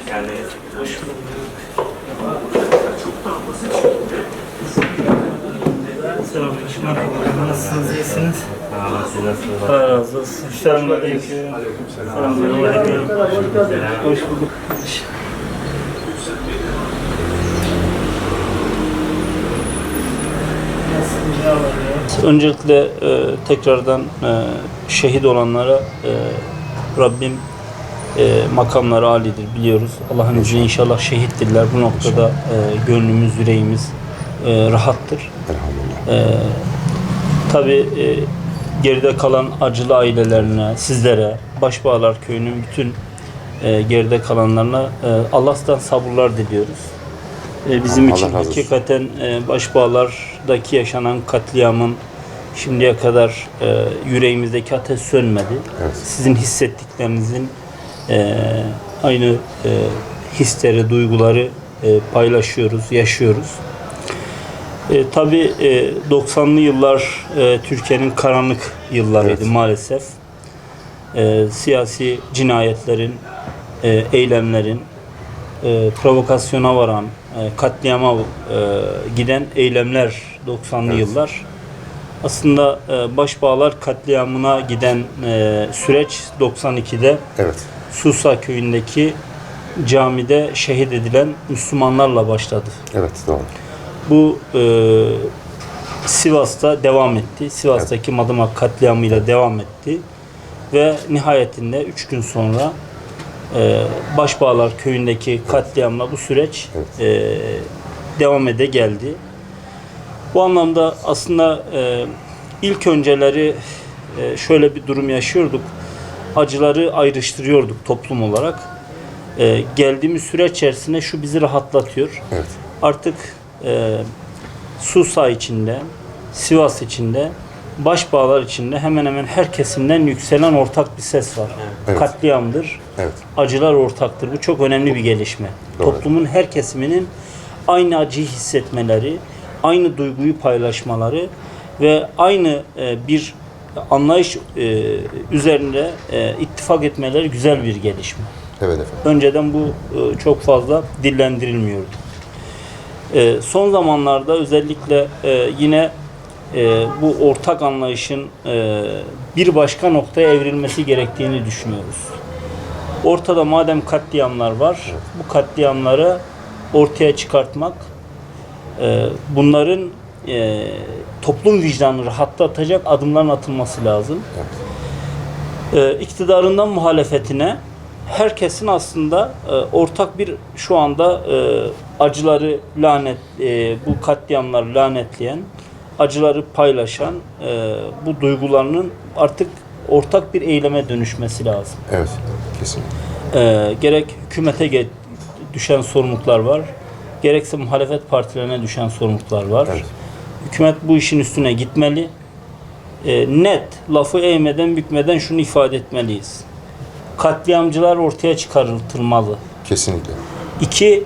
Yani Selamünaleyküm. Merhaba. Nasılsınız? İyisiniz? siz nasılsınız? Allah razı olsun. Selamünaleyküm. Selamünaleyküm. Hoş bulduk. Öncelikle tekrardan şehit olanlara Rabbim makamları âlidir biliyoruz. Allah'ın izniyle inşallah şehittirler. Bu noktada gönlümüz, yüreğimiz rahattır. Tabii geride kalan acılı ailelerine, sizlere, Başbağlar Köyü'nün bütün geride kalanlarına Allah'tan sabırlar diliyoruz. Bizim için hakikaten Başbağlar'daki yaşanan katliamın şimdiye kadar yüreğimizdeki ateş sönmedi. Evet. Sizin hissettiklerinizin aynı hisleri, duyguları paylaşıyoruz, yaşıyoruz. Tabii 90'lı yıllar Türkiye'nin karanlık yıllarıydı, evet, maalesef. Siyasi cinayetlerin, eylemlerin, provokasyona varan, katliama giden eylemler 90'lı evet, yıllar. Aslında Başbağlar katliamına giden süreç 92'de evet, Susa köyündeki camide şehit edilen Müslümanlarla başladı. Evet, doğru. Bu Sivas'ta devam etti. Sivas'taki Madımak katliamıyla devam etti. Ve nihayetinde 3 gün sonra Başbağlar köyündeki katliamla bu süreç devam ede geldi. Bu anlamda aslında ilk önceleri şöyle bir durum yaşıyorduk. Acıları ayrıştırıyorduk toplum olarak. Geldiğimiz süreç içerisinde şu bizi rahatlatıyor. Evet. Artık Susa içinde, Sivas içinde, Başbağlar içinde hemen hemen her kesimden yükselen ortak bir ses var. Evet. Katliamdır, Evet. acılar ortaktır. Bu çok önemli bir gelişme. Doğru. Toplumun her kesiminin aynı acıyı hissetmeleri, aynı duyguyu paylaşmaları ve aynı bir anlayış üzerinde ittifak etmeleri güzel bir gelişme. Evet efendim. Önceden bu çok fazla dillendirilmiyordu. Son zamanlarda özellikle yine bu ortak anlayışın bir başka noktaya evrilmesi gerektiğini düşünüyoruz. Ortada madem katliamlar var, evet, bu katliamları ortaya çıkartmak, bunların toplum vicdanını rahatlatacak adımların atılması lazım. Evet. İktidarından muhalefetine herkesin aslında ortak bir şu anda acıları bu katliamları lanetleyen, acıları paylaşan bu duygularının artık ortak bir eyleme dönüşmesi lazım. Evet, kesinlikle. Gerek hükümete düşen sorumluluklar var, gerekse muhalefet partilerine düşen sorumluluklar var. Evet. Hükümet bu işin üstüne gitmeli. Net, lafı eğmeden bükmeden şunu ifade etmeliyiz. Katliamcılar ortaya çıkartılmalı. Kesinlikle. 2,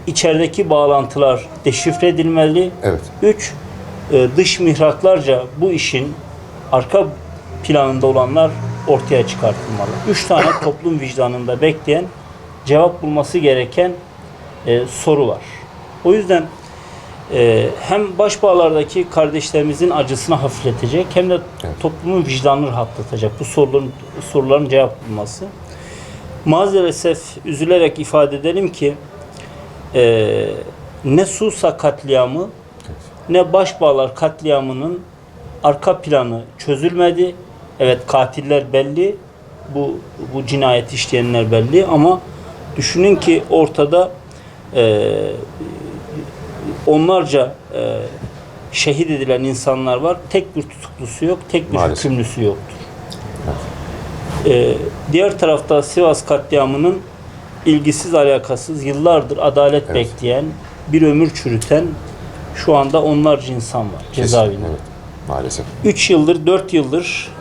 içerideki bağlantılar deşifre edilmeli. Evet. 3, dış mihraklarca bu işin arka planında olanlar ortaya çıkartılmalı. 3 tane toplum vicdanında bekleyen, cevap bulması gereken soru var. O yüzden hem Başbağlar'daki kardeşlerimizin acısını hafifletecek hem de toplumun vicdanını rahatlatacak bu soruların cevap bulması. Maalesef üzülerek ifade edelim ki ne Susa katliamı ne Başbağlar katliamının arka planı çözülmedi. Evet, katiller belli, bu cinayet işleyenler belli ama düşünün ki ortada onlarca şehit edilen insanlar var. Tek bir tutuklusu yok, tek bir hükümlüsü yoktur. Diğer tarafta Sivas katliamının ilgisiz, alakasız, yıllardır adalet bekleyen, bir ömür çürüten şu anda onlarca insan var cezaevinde. Evet, maalesef. 3 yıldır, 4 yıldır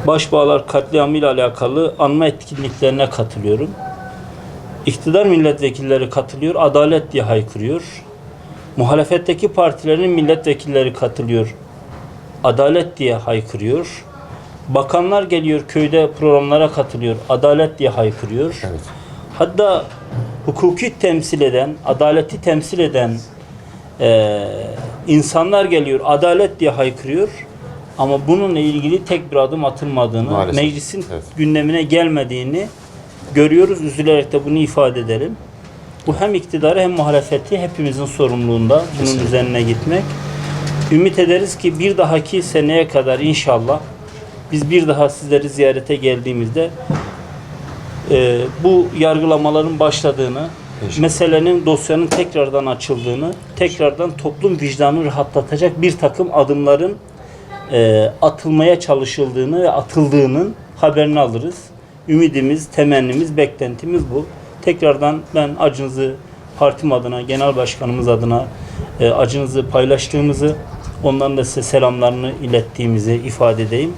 Başbağlar katliamı ile alakalı anma etkinliklerine katılıyorum. İktidar milletvekilleri katılıyor, adalet diye haykırıyor. Muhalefetteki partilerin milletvekilleri katılıyor, adalet diye haykırıyor. Bakanlar geliyor köyde programlara katılıyor. Adalet diye haykırıyor. Evet. Hatta hukuki temsil eden, adaleti temsil eden insanlar geliyor. Adalet diye haykırıyor. Ama bununla ilgili tek bir adım atılmadığını, Maalesef. meclisin Evet. gündemine gelmediğini görüyoruz. Üzülerek de bunu ifade edelim. Bu hem iktidarı hem muhalefeti hepimizin sorumluluğunda bunun Kesinlikle. üzerine gitmek. Ümit ederiz ki bir dahaki seneye kadar inşallah biz bir daha sizleri ziyarete geldiğimizde bu yargılamaların başladığını, İnşallah. meselenin, dosyanın tekrardan açıldığını, tekrardan toplum vicdanını rahatlatacak bir takım adımların atılmaya çalışıldığını ve atıldığının haberini alırız. Ümidimiz, temennimiz, beklentimiz bu. Tekrardan ben acınızı partim adına, genel başkanımız adına acınızı paylaştığımızı, onların da size selamlarını ilettiğimizi ifade edeyim.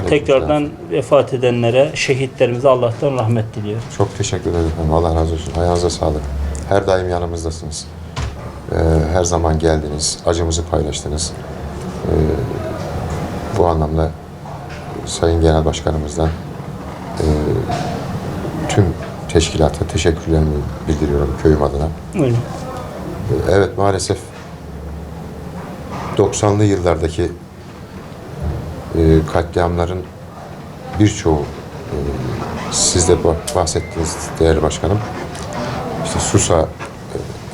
Tekrardan vefat edenlere, şehitlerimize Allah'tan rahmet diliyorum. Çok teşekkür ederim efendim. Allah razı olsun. Ayağınıza sağlık. Her daim yanımızdasınız. Her zaman geldiniz. Acımızı paylaştınız. Bu anlamda Sayın Genel Başkanımızdan tüm teşkilata teşekkürlerimi bildiriyorum köyüm adına. Buyurun. Evet, maalesef 90'lı yıllardaki katliamların birçoğu siz de bahsettiniz değerli başkanım. İşte Susa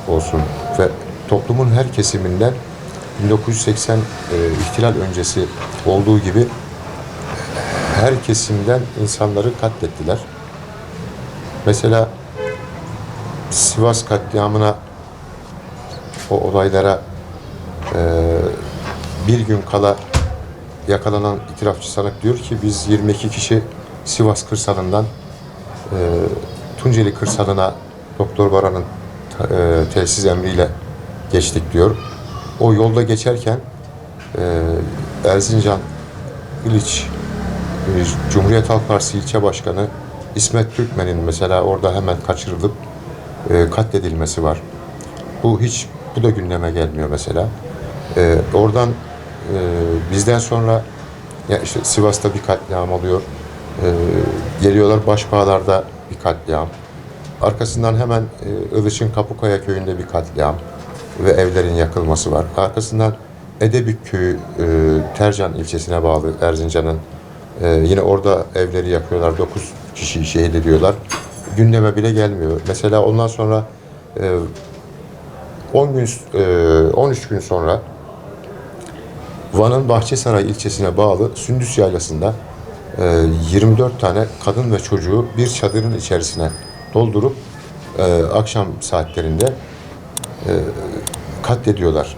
olsun ve toplumun her kesiminden 1980 ihtilal öncesi olduğu gibi her kesimden insanları katlettiler. Mesela Sivas katliamına, o olaylara bir gün kala yakalanan itirafçı sanık diyor ki biz 22 kişi Sivas kırsalından Tunceli kırsalına Doktor Baran'ın telsiz emriyle geçtik diyor. O yolda geçerken Erzincan İliç Cumhuriyet Halk Partisi ilçe başkanı İsmet Türkmen'in mesela orada hemen kaçırılıp katledilmesi var. Bu da gündeme gelmiyor mesela. Oradan bizden sonra ya işte Sivas'ta bir katliam oluyor. Geliyorlar Başbağlar'da bir katliam. Arkasından hemen Ilıç'ın Kapukaya köyünde bir katliam ve evlerin yakılması var. Arkasından Edebük köyü Tercan ilçesine bağlı Erzincan'ın yine orada evleri yakıyorlar. 9 kişiyi şehit ediyorlar. Gündeme bile gelmiyor. Mesela ondan sonra 13 gün sonra Van'ın Bahçesaray ilçesine bağlı Sündüs Yaylası'nda 24 tane kadın ve çocuğu bir çadırın içerisine doldurup akşam saatlerinde katlediyorlar.